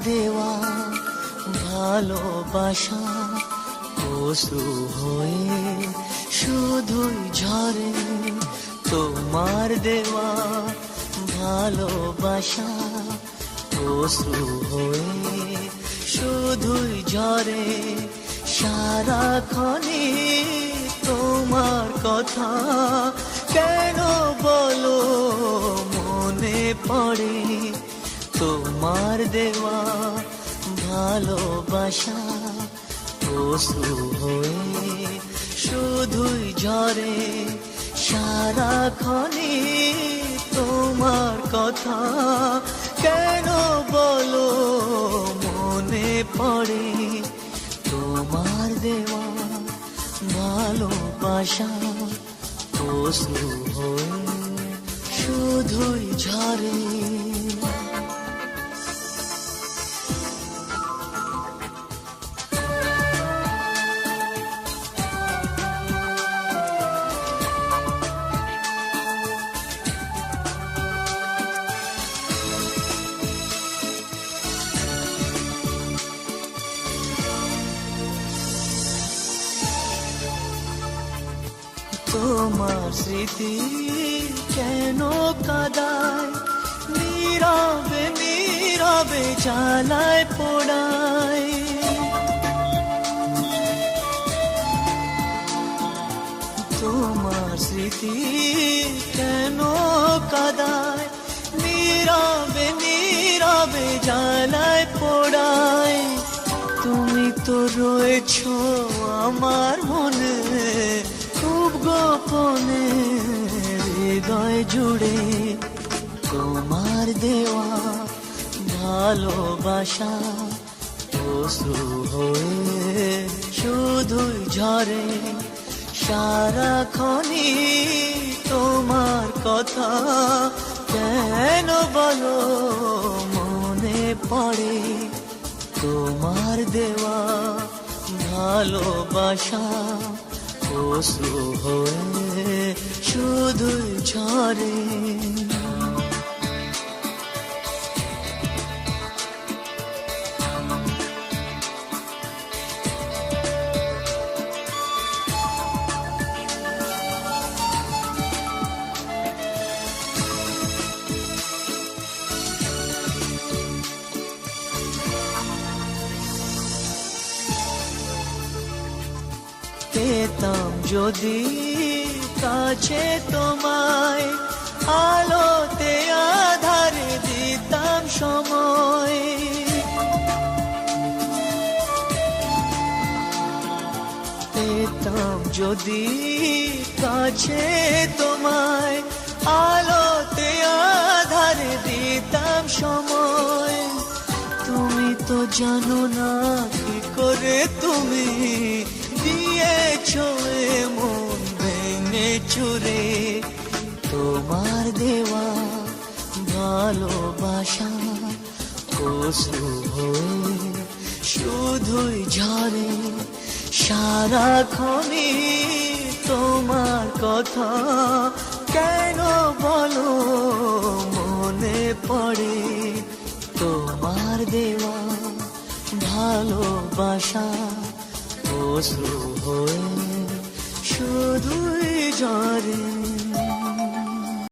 দেওয়া ভালোবাসা অশ্রু হয়ে শুধুই ঝরে, তোমার দেওয়া ভালোবাসা অশ্রু হয়ে শুধুই ঝরে। সারাক্ষণে তোমার কথা কেন বলো মনে পড়ে, তোমার দেওয়া ভালোবাসা অশ্রু হয়ে শুধুই ঝরে। সারাক্ষণে তোমার কথা কেন বলো মনে পড়ে, তোমার দেওয়া ভালোবাসা অশ্রু হয়ে শুধুই ঝরে। তোমার স্মৃতি কেন কাদায়, নীরবে নীরবে জ্বালায় পোড়ায়। তোমার স্মৃতি কেন কাদায়, নীরবে নীরবে জ্বালায় পোড়ায়। তুমি তো রয়েছো আমার মনে খুব গোপনে হৃদয় জুড়ে, তোমার দেওয়া ভালোবাসা অশ্রু হয়ে শুধুই ঝরে। সারাক্ষণে তোমার কথা কেন বলো মনে পড়ে, তোমার দেওয়া ভালোবাসা অশ্রু হয়ে শুধুই ঝরে। পেতাম যদি কাছে তোমায়, আলোতে আধারে দিতাম সময়। পেতাম যদি কাছে তোমায়, আলোতে আধারে দিতাম সময়। তুমি তো জানো না কি করে তুমি দিয়েছো মন ভেঙে চুরে, তোমার দেওয়া ভালোবাসা অশ্রু হয়ে শুধুই ঝরে। সারাক্ষণে তোমার কথা কেন বলো মনে পড়ে, তোমার দেওয়া ভালোবাসা অশ্রু হয়ে শুধুই ঝরে।